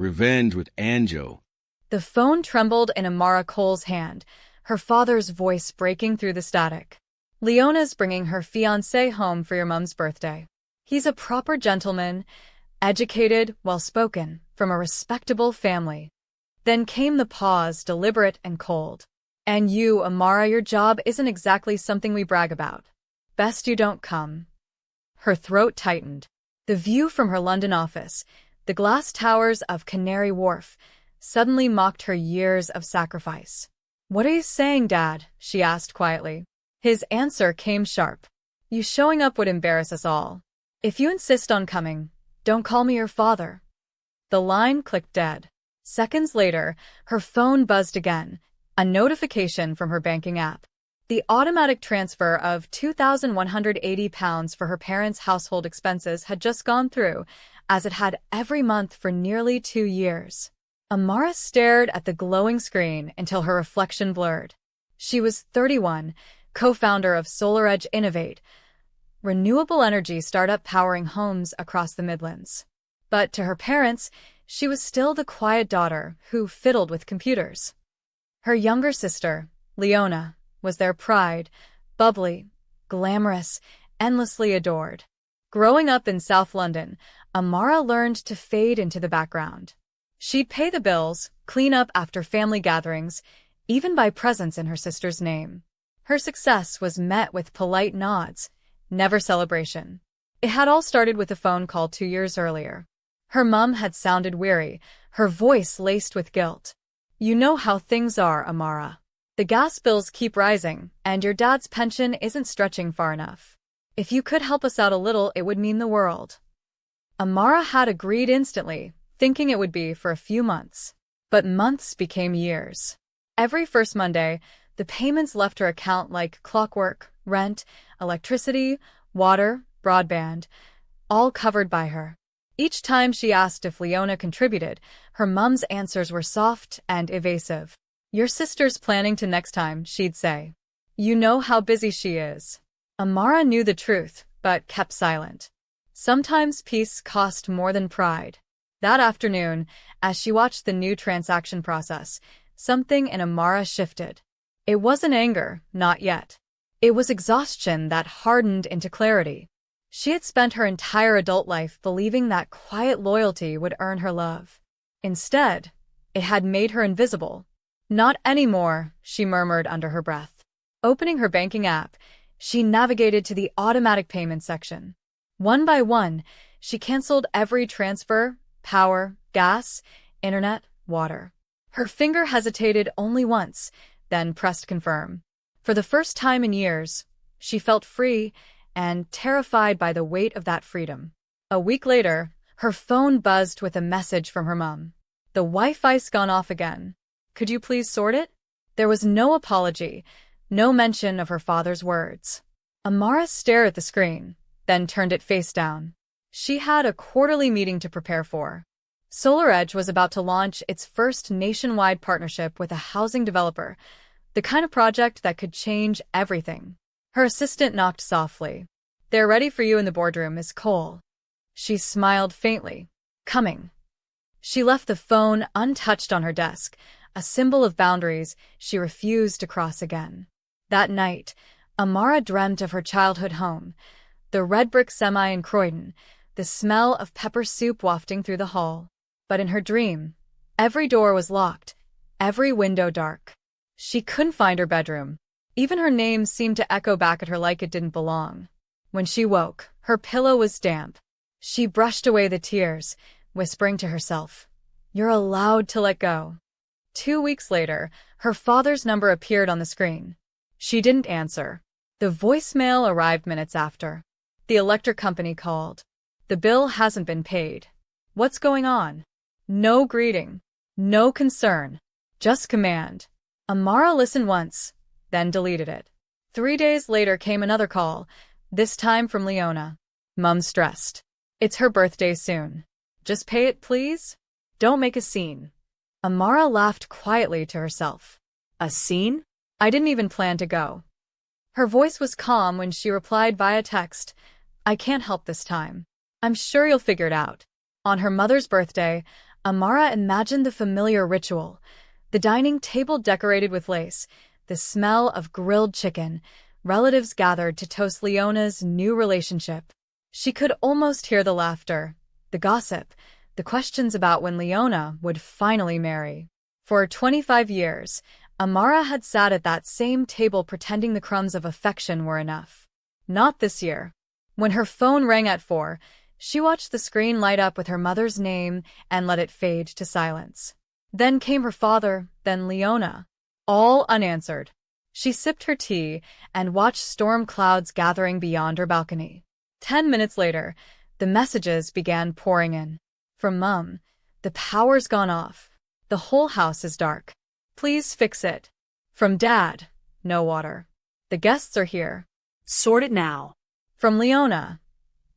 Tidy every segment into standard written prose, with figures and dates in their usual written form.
Revenge with Anjo. The phone trembled in Amara Cole's hand, her father's voice breaking through the static. Leona's bringing her fiancé home for your mum's birthday. He's a proper gentleman, educated, well-spoken, from a respectable family. Then came the pause, deliberate and cold. And you, Amara, your job isn't exactly something we brag about. Best you don't come. Her throat tightened. The view from her London office, the glass towers of Canary Wharf, suddenly mocked her years of sacrifice. "What are you saying, Dad?" she asked quietly. His answer came sharp. "You showing up would embarrass us all. If you insist on coming, don't call me your father." The line clicked dead. Seconds later, her phone buzzed again, a notification from her banking app. The automatic transfer of £2,180 for her parents' household expenses had just gone through, as it had every month for nearly 2 years. Amara stared at the glowing screen until her reflection blurred. She was 31, co-founder of SolarEdge Innovate, renewable energy startup powering homes across the Midlands. But to her parents, she was still the quiet daughter who fiddled with computers. Her younger sister, Leona, was their pride, bubbly, glamorous, endlessly adored. Growing up in South London, Amara learned to fade into the background. She'd pay the bills, clean up after family gatherings, even buy presents in her sister's name. Her success was met with polite nods, never celebration. It had all started with a phone call 2 years earlier. Her mum had sounded weary, her voice laced with guilt. "You know how things are, Amara. The gas bills keep rising, and your dad's pension isn't stretching far enough. If you could help us out a little, it would mean the world." Amara had agreed instantly, thinking it would be for a few months. But months became years. Every first Monday, the payments left her account like clockwork: rent, electricity, water, broadband, all covered by her. Each time she asked if Leona contributed, her mum's answers were soft and evasive. "Your sister's planning to next time," she'd say. "You know how busy she is." Amara knew the truth, but kept silent. Sometimes peace cost more than pride. That afternoon, as she watched the new transaction process, something in Amara shifted. It wasn't anger, not yet. It was exhaustion that hardened into clarity. She had spent her entire adult life believing that quiet loyalty would earn her love. Instead, it had made her invisible. "Not anymore," she murmured under her breath. Opening her banking app, she navigated to the automatic payment section. One by one, she canceled every transfer: power, gas, internet, water. Her finger hesitated only once, then pressed confirm. For the first time in years, she felt free and terrified by the weight of that freedom. A week later, her phone buzzed with a message from her mum. "The Wi-Fi's gone off again. Could you please sort it?" There was no apology, no mention of her father's words. Amara stared at the screen, then turned it face down. She had a quarterly meeting to prepare for. SolarEdge was about to launch its first nationwide partnership with a housing developer, the kind of project that could change everything. Her assistant knocked softly. "They're ready for you in the boardroom, Miss Cole." She smiled faintly. "Coming." She left the phone untouched on her desk, a symbol of boundaries she refused to cross again. That night, Amara dreamt of her childhood home, the red brick semi in Croydon, the smell of pepper soup wafting through the hall. But in her dream, every door was locked, every window dark. She couldn't find her bedroom. Even her name seemed to echo back at her like it didn't belong. When she woke, her pillow was damp. She brushed away the tears, whispering to herself, "You're allowed to let go." 2 weeks later, her father's number appeared on the screen. She didn't answer. The voicemail arrived minutes after. "The electric company called. The bill hasn't been paid." "What's going on?" No greeting, no concern, just command. Amara listened once, then deleted it. 3 days later came another call, this time from Leona. "Mum's stressed. It's her birthday soon. Just pay it, please? Don't make a scene." Amara laughed quietly to herself. "A scene? I didn't even plan to go." Her voice was calm when she replied via text, "I can't help this time. I'm sure you'll figure it out." On her mother's birthday, Amara imagined the familiar ritual, the dining table decorated with lace, the smell of grilled chicken, relatives gathered to toast Leona's new relationship. She could almost hear the laughter, the gossip, the questions about when Leona would finally marry. For 25 years, Amara had sat at that same table pretending the crumbs of affection were enough. Not this year. When her phone rang at 4, she watched the screen light up with her mother's name and let it fade to silence. Then came her father, then Leona. All unanswered. She sipped her tea and watched storm clouds gathering beyond her balcony. 10 minutes later, the messages began pouring in. From Mum, the power's gone off. The whole house is dark. Please fix it. From Dad, no water. The guests are here. Sort it now. From Leona,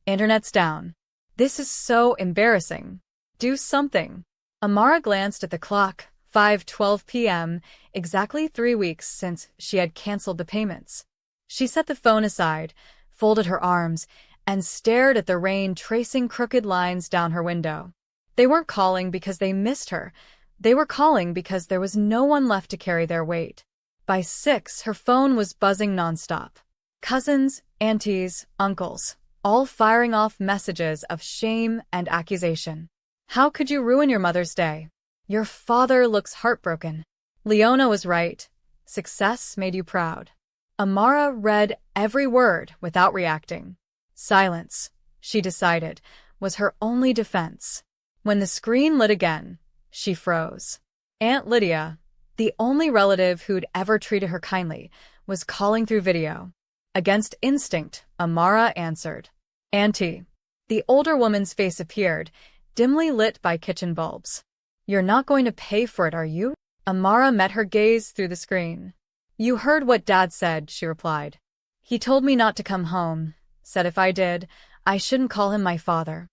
internet's down. This is so embarrassing. Do something. Amara glanced at the clock, 5:12 p.m., exactly 3 weeks since she had canceled the payments. She set the phone aside, folded her arms, and stared at the rain tracing crooked lines down her window. They weren't calling because they missed her. They were calling because there was no one left to carry their weight. By 6, her phone was buzzing nonstop. Cousins, aunties, uncles, all firing off messages of shame and accusation. How could you ruin your mother's day? Your father looks heartbroken. Leona was right. Success made you proud. Amara read every word without reacting. Silence, she decided, was her only defense. When the screen lit again, she froze. Aunt Lydia, the only relative who'd ever treated her kindly, was calling through video. Against instinct, Amara answered. Auntie. The older woman's face appeared, dimly lit by kitchen bulbs. You're not going to pay for it, are you? Amara met her gaze through the screen. You heard what Dad said, she replied. He told me not to come home, said if I did, I shouldn't call him my father.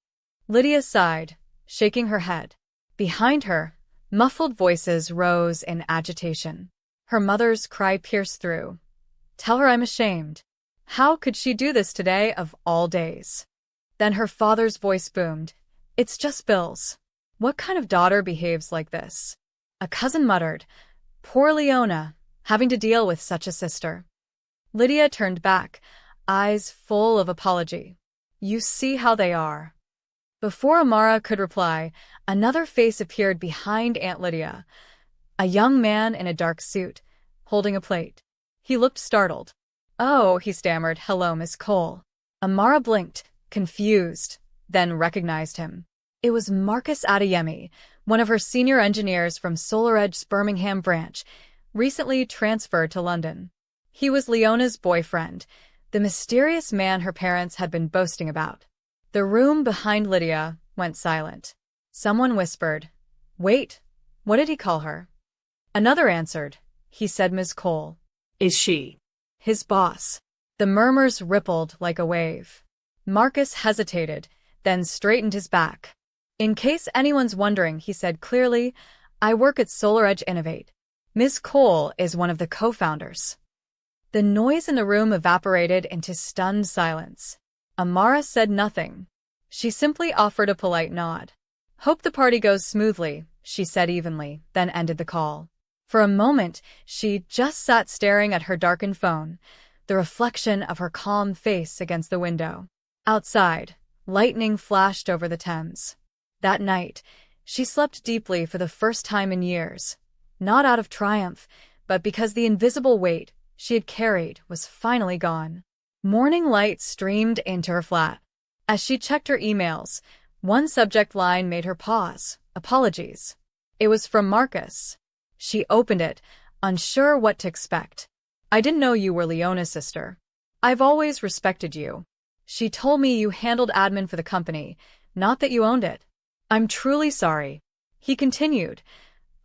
Lydia sighed, shaking her head. Behind her, muffled voices rose in agitation. Her mother's cry pierced through. Tell her I'm ashamed. How could she do this today of all days? Then her father's voice boomed. It's just bills. What kind of daughter behaves like this? A cousin muttered. Poor Leona, having to deal with such a sister. Lydia turned back, eyes full of apology. You see how they are. Before Amara could reply, another face appeared behind Aunt Lydia. A young man in a dark suit, holding a plate. He looked startled. Oh, he stammered, hello, Miss Cole. Amara blinked, confused, then recognized him. It was Marcus Adeyemi, one of her senior engineers from SolarEdge's Birmingham branch, recently transferred to London. He was Leona's boyfriend, the mysterious man her parents had been boasting about. The room behind Lydia went silent. Someone whispered, Wait, what did he call her? Another answered, He said Ms. Cole. Is she his boss? The murmurs rippled like a wave. Marcus hesitated, then straightened his back. In case anyone's wondering, he said clearly, I work at SolarEdge Innovate. Ms. Cole is one of the co-founders. The noise in the room evaporated into stunned silence. Amara said nothing. She simply offered a polite nod. Hope the party goes smoothly, she said evenly, then ended the call. For a moment, she just sat staring at her darkened phone, the reflection of her calm face against the window. Outside, lightning flashed over the Thames. That night, she slept deeply for the first time in years, not out of triumph, but because the invisible weight she had carried was finally gone. Morning light streamed into her flat. As she checked her emails, one subject line made her pause. Apologies. It was from Marcus. She opened it, unsure what to expect. I didn't know you were Leona's sister. I've always respected you. She told me you handled admin for the company, not that you owned it. I'm truly sorry. He continued.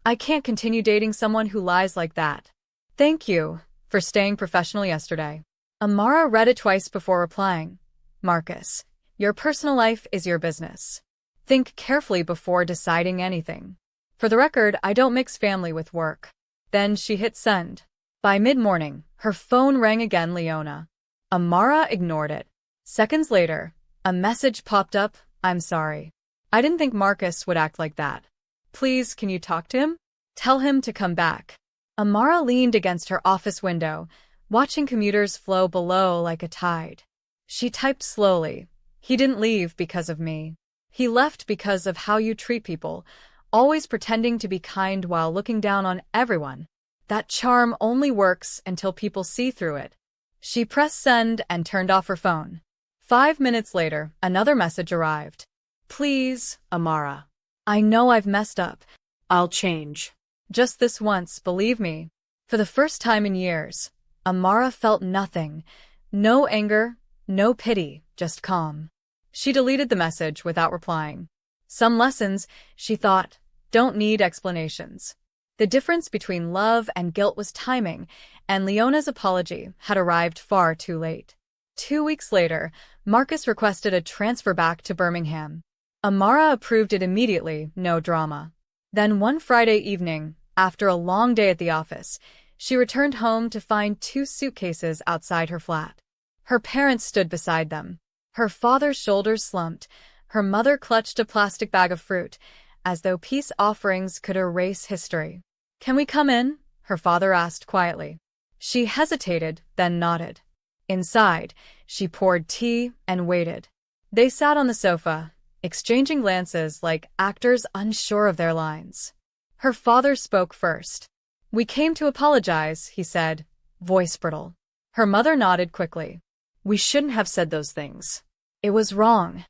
I can't continue dating someone who lies like that. Thank you for staying professional yesterday. Amara read it twice before replying. Marcus, your personal life is your business. Think carefully before deciding anything. For the record, I don't mix family with work. Then she hit send. By mid-morning, her phone rang again. Leona. Amara ignored it. Seconds later, a message popped up. I'm sorry. I didn't think Marcus would act like that. Please, can you talk to him? Tell him to come back. Amara leaned against her office window, watching commuters flow below like a tide. She typed slowly. He didn't leave because of me. He left because of how you treat people, always pretending to be kind while looking down on everyone. That charm only works until people see through it. She pressed send and turned off her phone. 5 minutes later, another message arrived. Please, Amara. I know I've messed up. I'll change. Just this once, believe me. For the first time in years, Amara felt nothing. No anger, no pity, just calm. She deleted the message without replying. Some lessons, she thought, don't need explanations. The difference between love and guilt was timing, and Leona's apology had arrived far too late. 2 weeks later, Marcus requested a transfer back to Birmingham. Amara approved it immediately, no drama. Then one Friday evening, after a long day at the office, she returned home to find 2 suitcases outside her flat. Her parents stood beside them. Her father's shoulders slumped. Her mother clutched a plastic bag of fruit, as though peace offerings could erase history. Can we come in? Her father asked quietly. She hesitated, then nodded. Inside, she poured tea and waited. They sat on the sofa, exchanging glances like actors unsure of their lines. Her father spoke first. We came to apologize, he said, voice brittle. Her mother nodded quickly. We shouldn't have said those things. It was wrong.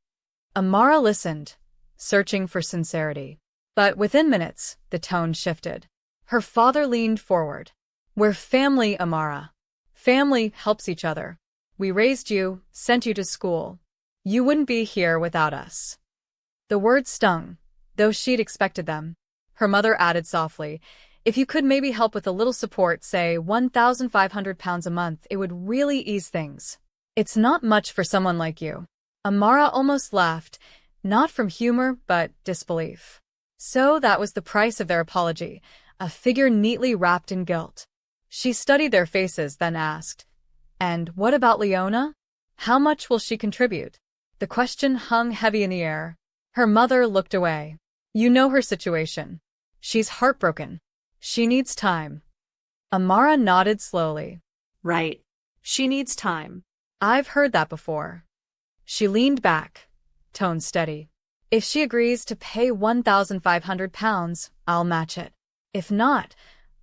Amara listened, searching for sincerity. But within minutes, the tone shifted. Her father leaned forward. We're family, Amara. Family helps each other. We raised you, sent you to school. You wouldn't be here without us. The words stung, though she'd expected them. Her mother added softly, if you could maybe help with a little support, say £1,500 a month, it would really ease things. It's not much for someone like you. Amara almost laughed, not from humor, but disbelief. So that was the price of their apology, a figure neatly wrapped in guilt. She studied their faces, then asked, and what about Leona? How much will she contribute? The question hung heavy in the air. Her mother looked away. You know her situation. She's heartbroken. She needs time. Amara nodded slowly. Right. She needs time. I've heard that before. She leaned back, tone steady. If she agrees to pay £1,500, I'll match it. If not,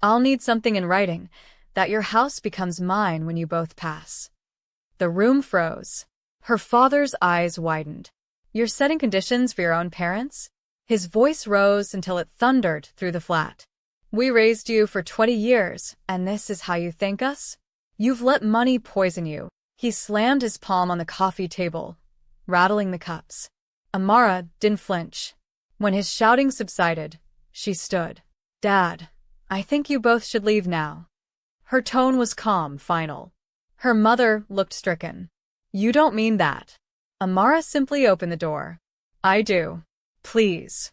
I'll need something in writing, that your house becomes mine when you both pass. The room froze. Her father's eyes widened. You're setting conditions for your own parents? His voice rose until it thundered through the flat. We raised you for 20 years, and this is how you thank us? You've let money poison you. He slammed his palm on the coffee table, rattling the cups. Amara didn't flinch. When his shouting subsided, she stood. Dad, I think you both should leave now. Her tone was calm, final. Her mother looked stricken. You don't mean that. Amara simply opened the door. I do. Please.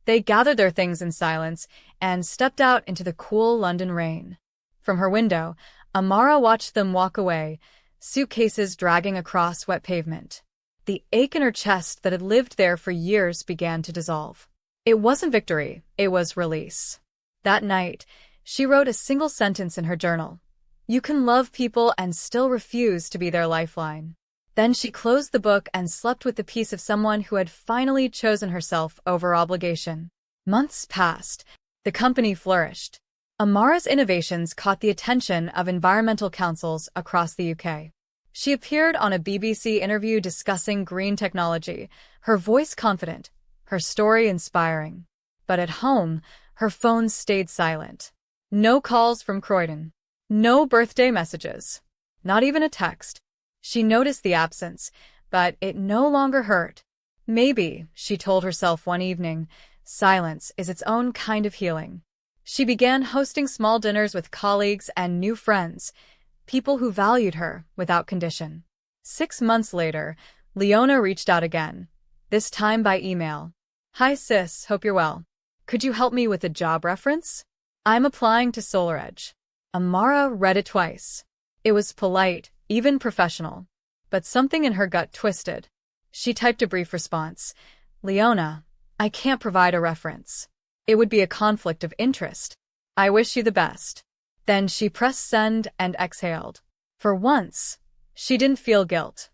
They gathered their things in silence and stepped out into the cool London rain. From her window, Amara watched them walk away, suitcases dragging across wet pavement. The ache in her chest that had lived there for years began to dissolve. It wasn't victory, it was release. That night, she wrote a single sentence in her journal. You can love people and still refuse to be their lifeline. Then she closed the book and slept with the peace of someone who had finally chosen herself over obligation. Months passed. The company flourished. Amara's innovations caught the attention of environmental councils across the UK. She appeared on a BBC interview discussing green technology, her voice confident, her story inspiring. But at home, her phone stayed silent. No calls from Croydon. No birthday messages. Not even a text. She noticed the absence, but it no longer hurt. Maybe, she told herself one evening, silence is its own kind of healing. She began hosting small dinners with colleagues and new friends, people who valued her without condition. 6 months later, Leona reached out again, this time by email. Hi sis, hope you're well. Could you help me with a job reference? I'm applying to SolarEdge. Amara read it twice. It was polite, even professional. But something in her gut twisted. She typed a brief response. Leona, I can't provide a reference. It would be a conflict of interest. I wish you the best. Then she pressed send and exhaled. For once, she didn't feel guilt,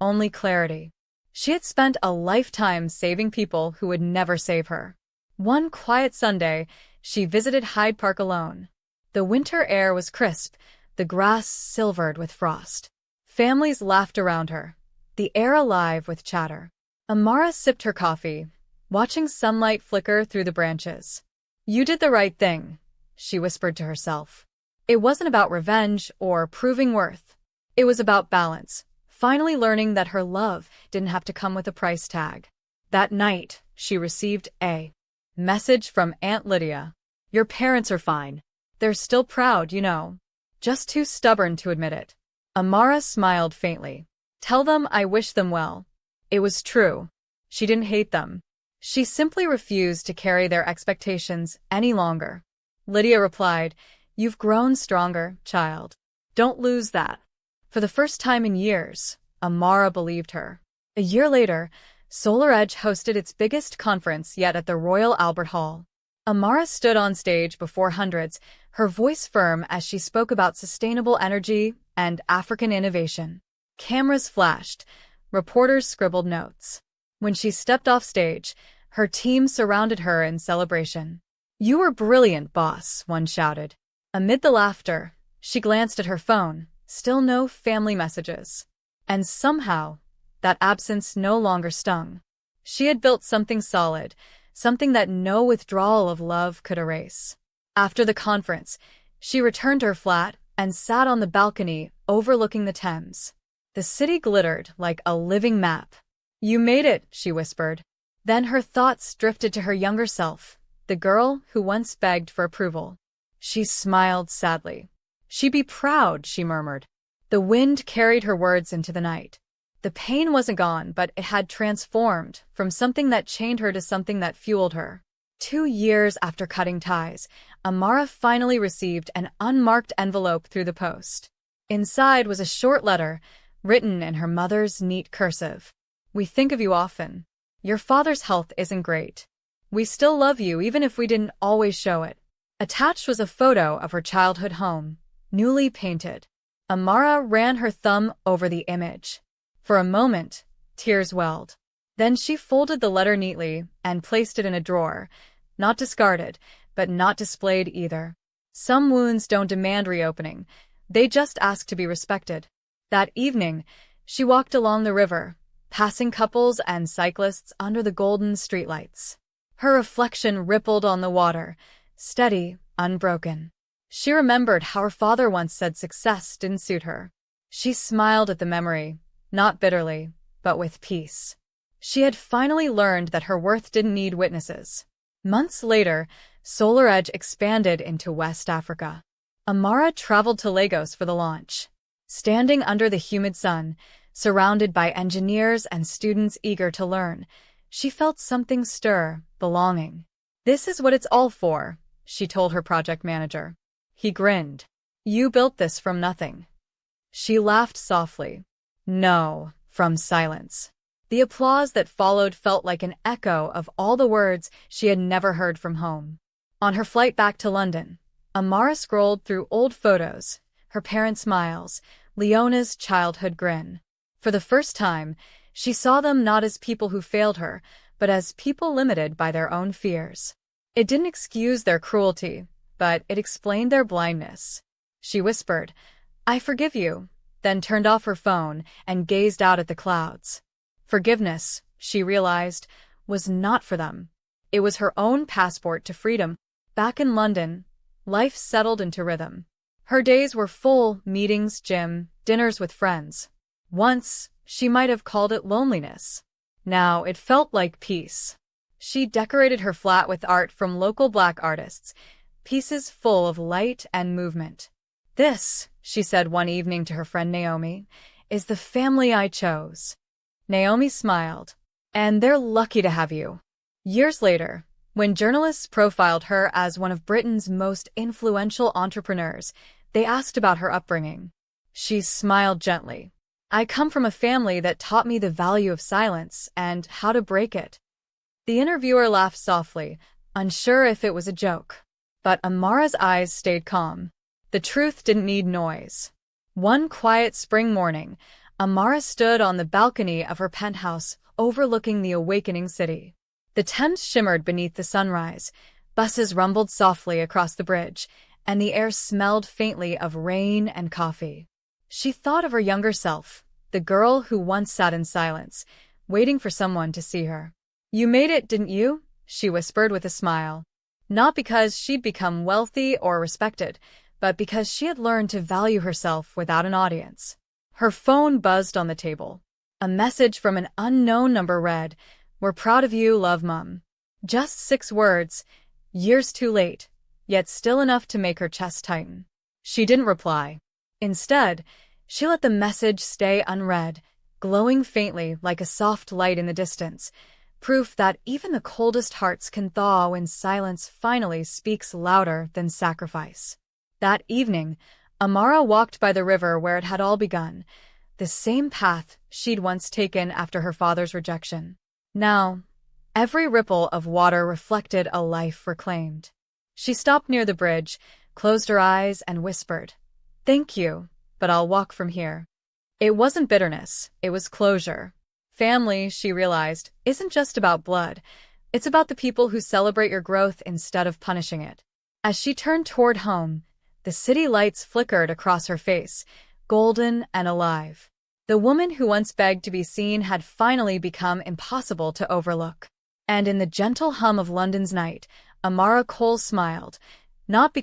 only clarity. She had spent a lifetime saving people who would never save her. One quiet Sunday, she visited Hyde Park alone. The winter air was crisp, the grass silvered with frost. Families laughed around her, the air alive with chatter. Amara sipped her coffee, watching sunlight flicker through the branches. You did the right thing, she whispered to herself. It wasn't about revenge or proving worth. It was about balance, finally learning that her love didn't have to come with a price tag. That night, she received a message from Aunt Lydia. Your parents are fine. They're still proud, you know. Just too stubborn to admit it. Amara smiled faintly. Tell them I wish them well. It was true. She didn't hate them. She simply refused to carry their expectations any longer. Lydia replied, You've grown stronger, child. Don't lose that. For the first time in years, Amara believed her. A year later, Solar Edge hosted its biggest conference yet at the Royal Albert Hall. Amara stood on stage before hundreds, her voice firm as she spoke about sustainable energy and African innovation. Cameras flashed, reporters scribbled notes. When she stepped off stage, her team surrounded her in celebration. You were brilliant, boss, one shouted. Amid the laughter, she glanced at her phone, still no family messages. And somehow, that absence no longer stung. She had built something solid, something that no withdrawal of love could erase. After the conference, she returned to her flat and sat on the balcony overlooking the Thames. The city glittered like a living map. You made it, she whispered. Then her thoughts drifted to her younger self, the girl who once begged for approval. She smiled sadly. She'd be proud, she murmured. The wind carried her words into the night. The pain wasn't gone, but it had transformed from something that chained her to something that fueled her. 2 years after cutting ties, Amara finally received an unmarked envelope through the post. Inside was a short letter, written in her mother's neat cursive. We think of you often. Your father's health isn't great. We still love you even if we didn't always show it. Attached was a photo of her childhood home, newly painted. Amara ran her thumb over the image. For a moment, tears welled. Then she folded the letter neatly and placed it in a drawer, not discarded, but not displayed either. Some wounds don't demand reopening. They just ask to be respected. That evening, she walked along the river, passing couples and cyclists under the golden streetlights. Her reflection rippled on the water, steady, unbroken. She remembered how her father once said success didn't suit her. She smiled at the memory, not bitterly, but with peace. She had finally learned that her worth didn't need witnesses. Months later, Solar Edge expanded into West Africa. Amara traveled to Lagos for the launch. Standing under the humid sun, surrounded by engineers and students eager to learn, she felt something stir, belonging. This is what it's all for, she told her project manager. He grinned. You built this from nothing. She laughed softly. No, from silence. The applause that followed felt like an echo of all the words she had never heard from home. On her flight back to London, Amara scrolled through old photos, her parents' smiles, Leona's childhood grin. For the first time, she saw them not as people who failed her, but as people limited by their own fears. It didn't excuse their cruelty, but it explained their blindness. She whispered, I forgive you, then turned off her phone and gazed out at the clouds. Forgiveness, she realized, was not for them. It was her own passport to freedom. Back in London, life settled into rhythm. Her days were full: meetings, gym, dinners with friends. Once, she might have called it loneliness. Now it felt like peace. She decorated her flat with art from local Black artists, pieces full of light and movement. This, she said one evening to her friend Naomi, is the family I chose. Naomi smiled. And they're lucky to have you. Years later, when journalists profiled her as one of Britain's most influential entrepreneurs, they asked about her upbringing. She smiled gently. I come from a family that taught me the value of silence and how to break it. The interviewer laughed softly. unsure if it was a joke. But Amara's eyes stayed calm. The truth didn't need noise. One quiet spring morning, Amara stood on the balcony of her penthouse overlooking the awakening city. The Thames shimmered beneath the sunrise, buses rumbled softly across the bridge, and the air smelled faintly of rain and coffee. She thought of her younger self, the girl who once sat in silence, waiting for someone to see her. "You made it, didn't you?" she whispered with a smile. Not because she'd become wealthy or respected, but because she had learned to value herself without an audience. Her phone buzzed on the table. A message from an unknown number read, "We're proud of you, love, Mum." Just 6 words, years too late, yet still enough to make her chest tighten. She didn't reply. Instead, she let the message stay unread, glowing faintly like a soft light in the distance, proof that even the coldest hearts can thaw when silence finally speaks louder than sacrifice. That evening, Amara walked by the river where it had all begun, the same path she'd once taken after her father's rejection. Now, every ripple of water reflected a life reclaimed. She stopped near the bridge, closed her eyes, and whispered, "Thank you, but I'll walk from here." It wasn't bitterness, it was closure. Family, she realized, isn't just about blood. It's about the people who celebrate your growth instead of punishing it. As she turned toward home, the city lights flickered across her face, golden and alive. The woman who once begged to be seen had finally become impossible to overlook. And in the gentle hum of London's night, Amara Cole smiled, not because